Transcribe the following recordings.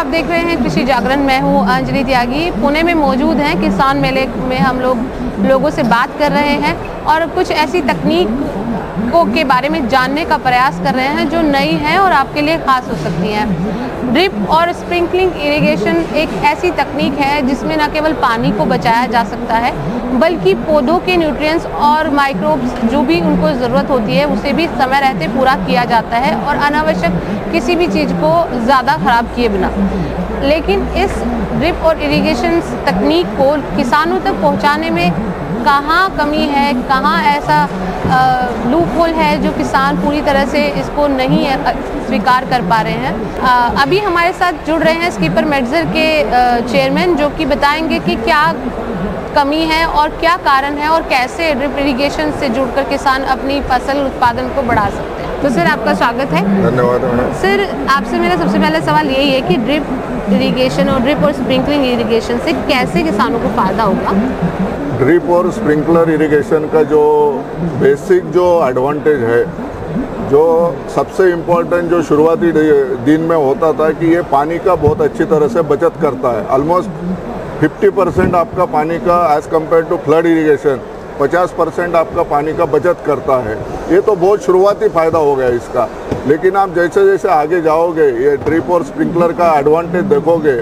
आप देख रहे हैं कृषि जागरण। मैं हूं अंजलि त्यागी। पुणे में मौजूद हैं। किसान मेले में हम लोगों से बात कर रहे हैं और कुछ ऐसी तकनीकों के बारे में जानने का प्रयास कर रहे हैं जो नई हैं और आपके लिए खास हो सकती हैं। ड्रिप और स्प्रिंकलिंग इरिगेशन एक ऐसी तकनीक है जिसमें न केवल पानी को बचाया जा सकता है बल्कि पौधों के न्यूट्रिएंट्स और माइक्रोब्स जो भी उनको ज़रूरत होती है उसे भी समय रहते पूरा किया जाता है और अनावश्यक किसी भी चीज़ को ज़्यादा ख़राब किए बिना। लेकिन इस ड्रिप और इरिगेशन तकनीक को किसानों तक पहुंचाने में कहाँ कमी है, कहाँ ऐसा लूप होल है जो किसान पूरी तरह से इसको नहीं स्वीकार कर पा रहे हैं। अभी हमारे साथ जुड़ रहे हैं स्कीपर मेडजर के चेयरमैन जो कि बताएंगे कि क्या कमी है और क्या कारण है और कैसे ड्रिप इरिगेशन से जुड़कर किसान अपनी फसल उत्पादन को बढ़ा सकते हैं। तो सर आपका स्वागत है। धन्यवाद। सर आपसे मेरा सबसे पहला सवाल यही है कि ड्रिप इरिगेशन और ड्रिप और स्प्रिंकलिंग इरिगेशन से कैसे किसानों को फ़ायदा होगा? ड्रिप और स्प्रिंकलर इरिगेशन का जो बेसिक जो एडवांटेज है, जो सबसे इम्पोर्टेंट जो शुरुआती दिन में होता था कि ये पानी का बहुत अच्छी तरह से बचत करता है। ऑलमोस्ट 50% आपका पानी का as compare to flood irrigation 50% आपका पानी का बचत करता है। ये तो बहुत शुरुआती फ़ायदा हो गया इसका। लेकिन आप जैसे जैसे आगे जाओगे ये ड्रिप और स्प्रिंकलर का एडवांटेज देखोगे।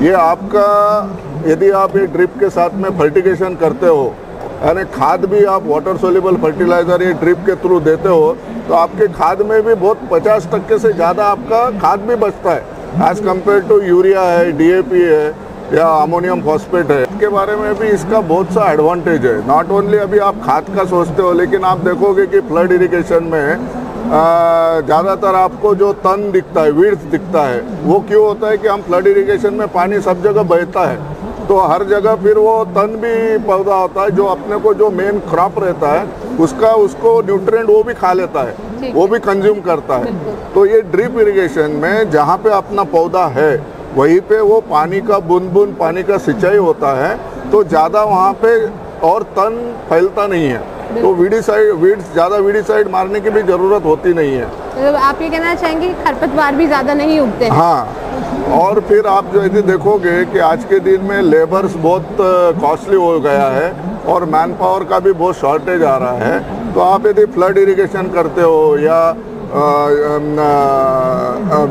ये आपका यदि आप ये ड्रिप के साथ में फर्टिगेशन करते हो, यानी खाद भी आप वाटर सोल्यूबल फर्टिलाइज़र ये ड्रिप के थ्रू देते हो तो आपके खाद में भी बहुत 50% से ज़्यादा आपका खाद भी बचता है एज़ कम्पेयर टू यूरिया है, DAP है या अमोनियम फॉस्फेट है। इसके बारे में भी इसका बहुत सा एडवांटेज है। नॉट ओनली अभी आप खाद का सोचते हो, लेकिन आप देखोगे कि फ्लड इरिगेशन में ज़्यादातर आपको जो तन दिखता है, विड्थ दिखता है, वो क्यों होता है कि हम फ्लड इरिगेशन में पानी सब जगह बहता है तो हर जगह फिर वो तन भी पौधा होता है जो अपने को जो मेन क्रॉप रहता है उसको न्यूट्रिएंट वो भी खा लेता है, वो भी कंज्यूम करता है। तो ये ड्रिप इरिगेशन में जहाँ पे अपना पौधा है वहीं पे वो पानी का बूंद पानी का सिंचाई होता है तो ज़्यादा वहाँ पे और तन फैलता नहीं है, तो ज़्यादा वीडिसाइड मारने की भी ज़रूरत होती नहीं है। तो आप ये कहना चाहेंगे कि खरपतवार भी ज़्यादा नहीं उगते हैं? हाँ, और फिर आप जो यदि देखोगे कि आज के दिन में लेबर्स बहुत कॉस्टली हो गया है और मैन पावर का भी बहुत शॉर्टेज आ रहा है। तो आप यदि फ्लड इरिगेशन करते हो या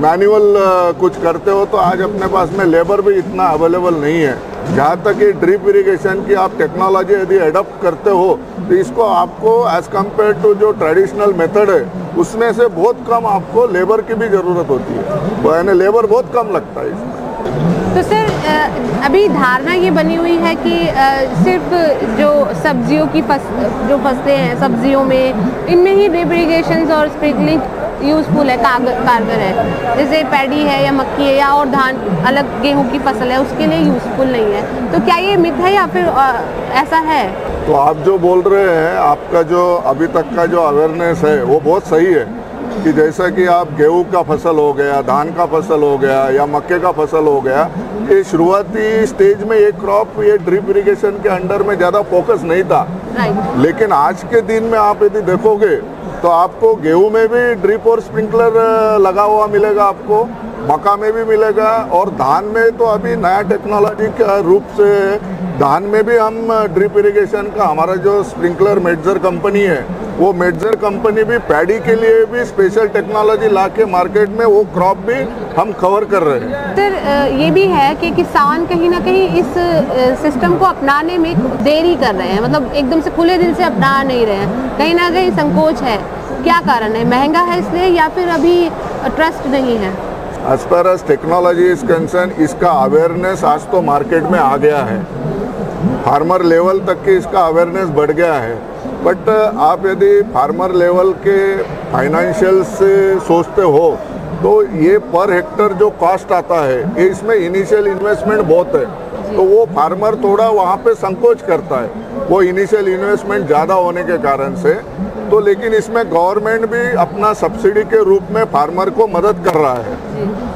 मैनुअल कुछ करते हो तो आज अपने पास में लेबर भी इतना अवेलेबल नहीं है। जहाँ तक ये ड्रिप इरिगेशन की आप टेक्नोलॉजी यदि एडॉप्ट करते हो तो इसको आपको एज़ कम्पेयर टू जो ट्रेडिशनल मेथड है उसमें से बहुत कम आपको लेबर की भी ज़रूरत होती है, यानी लेबर बहुत कम लगता है इसमें। तो सर अभी धारणा ये बनी हुई है कि सिर्फ जो सब्जियों की जो फसलें हैं सब्जियों में इनमें ही ड्रिप इरिगेशन और स्प्रिंकलिंग यूज़फुल है, कारगर है। जैसे पैडी है या मक्की है या और धान अलग गेहूं की फसल है उसके लिए यूज़फुल नहीं है। तो क्या ये मिथ है या फिर ऐसा है? तो आप जो बोल रहे हैं, आपका जो अभी तक का जो अवेयरनेस है वो बहुत सही है कि जैसा कि आप गेहूं का फसल हो गया, धान का फसल हो गया या मक्के का फसल हो गया, ये शुरुआती स्टेज में ये क्रॉप ये ड्रिप इरिगेशन के अंडर में ज़्यादा फोकस नहीं था। लेकिन आज के दिन में आप यदि देखोगे तो आपको गेहूं में भी ड्रिप और स्प्रिंकलर लगा हुआ मिलेगा, आपको मक्का में भी मिलेगा और धान में तो अभी नया टेक्नोलॉजी के रूप से धान में भी हम ड्रिप इरिगेशन का हमारा जो स्प्रिंकलर मेडजर कंपनी है वो मेडजर कंपनी भी पैडी के लिए भी स्पेशल टेक्नोलॉजी ला के मार्केट में वो क्रॉप भी हम कवर कर रहे हैं। सर ये भी है कि किसान कहीं ना कहीं इस सिस्टम को अपनाने में देरी कर रहे हैं, मतलब एकदम से खुले दिल से अपना नहीं रहे हैं, कहीं ना कहीं संकोच है। क्या कारण है? महंगा है इसलिए या फिर अभी ट्रस्ट नहीं है? As far as technology is concern इसका अवेयरनेस आज तो मार्केट में आ गया है, फार्मर लेवल तक के इसका अवेयरनेस बढ़ गया है। बट आप यदि फार्मर लेवल के फाइनेंशियल से सोचते हो तो ये पर हेक्टर जो कॉस्ट आता है ये इसमें इनिशियल इन्वेस्टमेंट बहुत है, तो वो फार्मर थोड़ा वहाँ पे संकोच करता है वो इनिशियल इन्वेस्टमेंट ज़्यादा होने के कारण से। तो लेकिन इसमें गवर्नमेंट भी अपना सब्सिडी के रूप में फार्मर को मदद कर रहा है,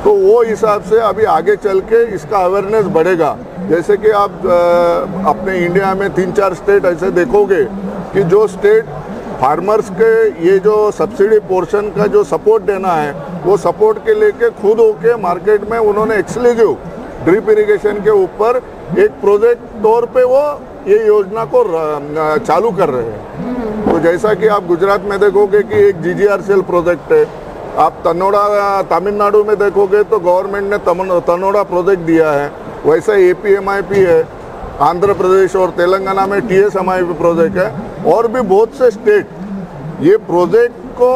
तो वो हिसाब से अभी आगे चल के इसका अवेयरनेस बढ़ेगा। जैसे कि आप अपने इंडिया में 3-4 स्टेट ऐसे देखोगे कि जो स्टेट फार्मर्स के ये जो सब्सिडी पोर्शन का जो सपोर्ट देना है, वो सपोर्ट के लेके खुद होके मार्केट में उन्होंने एक्सक्लूसिव ड्रिप इरिगेशन के ऊपर एक प्रोजेक्ट तौर पे वो ये योजना को चालू कर रहे हैं। तो जैसा कि आप गुजरात में देखोगे कि एक GGRCL प्रोजेक्ट है, आप तनोड़ा तमिलनाडु में देखोगे तो गवर्नमेंट ने तनोड़ा प्रोजेक्ट दिया है, वैसा APMIP है, आंध्र प्रदेश और तेलंगाना में TSMIP प्रोजेक्ट है, और भी बहुत से स्टेट ये प्रोजेक्ट को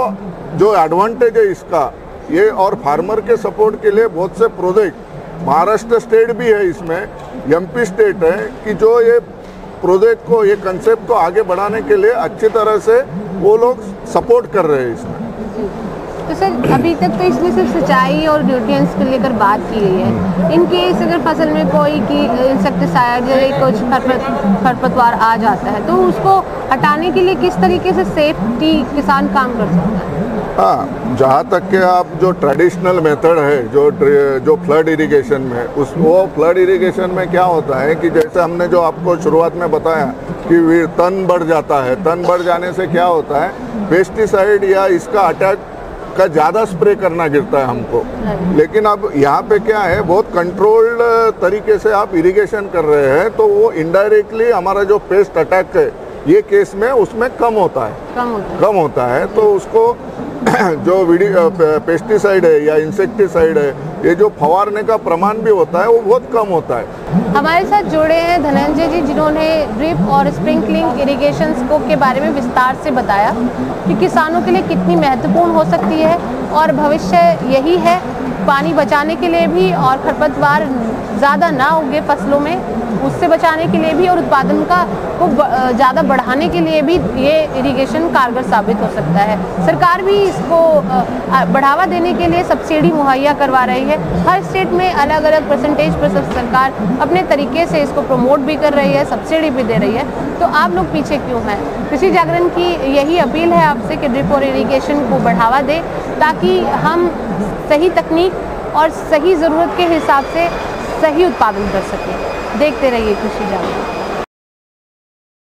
जो एडवांटेज है इसका ये, और फार्मर के सपोर्ट के लिए बहुत से प्रोजेक्ट, महाराष्ट्र स्टेट भी है इसमें, MP स्टेट है, कि जो ये प्रोजेक्ट को, ये कंसेप्ट को आगे बढ़ाने के लिए अच्छी तरह से वो लोग सपोर्ट कर रहे हैं इसमें। तो सर अभी तक तो इसमें सिर्फ सिंचाई और न्यूट्रिएंट्स को लेकर बात की गई है। इन केस अगर फसल में कोई की इंसेक्टिसाइड या कुछ खरपतवार आ जाता है तो उसको हटाने के लिए किस तरीके से सेफ्टी किसान काम कर सकता है? हाँ, जहाँ तक के आप जो ट्रेडिशनल मेथड है जो फ्लड इरिगेशन में, वो फ्लड इरिगेशन में क्या होता है कि जैसे हमने जो आपको शुरुआत में बताया कि तन बढ़ जाता है, तन बढ़ जाने से क्या होता है, पेस्टिसाइड या इसका अटैक का ज़्यादा स्प्रे करना गिरता है हमको। लेकिन अब यहाँ पे क्या है, बहुत कंट्रोल्ड तरीके से आप इरिगेशन कर रहे हैं, तो वो इनडायरेक्टली हमारा जो पेस्ट अटैक है ये केस में उसमें कम होता है। तो उसको जो पेस्टिसाइड है या इंसेक्टिसाइड है, ये जो फवारने का प्रमाण भी होता है वो बहुत कम होता है। हमारे साथ जुड़े हैं धनंजय जी, जिन्होंने ड्रिप और स्प्रिंकलिंग इरिगेशन स्कोप के बारे में विस्तार से बताया कि किसानों के लिए कितनी महत्वपूर्ण हो सकती है, और भविष्य यही है, पानी बचाने के लिए भी और खरपतवार ज़्यादा ना उगे फसलों में उससे बचाने के लिए भी, और उत्पादन को ज़्यादा बढ़ाने के लिए भी ये इरिगेशन कारगर साबित हो सकता है। सरकार भी इसको बढ़ावा देने के लिए सब्सिडी मुहैया करवा रही है। हर स्टेट में अलग अलग परसेंटेज पर सरकार अपने तरीके से इसको प्रमोट भी कर रही है, सब्सिडी भी दे रही है। तो आप लोग पीछे क्यों हैं? कृषि जागरण की यही अपील है आपसे कि ड्रिप और इरिगेशन को बढ़ावा दें, ताकि हम सही तकनीक और सही ज़रूरत के हिसाब से सही उत्पादन कर सकें। देखते रहिए कृषि जागरण।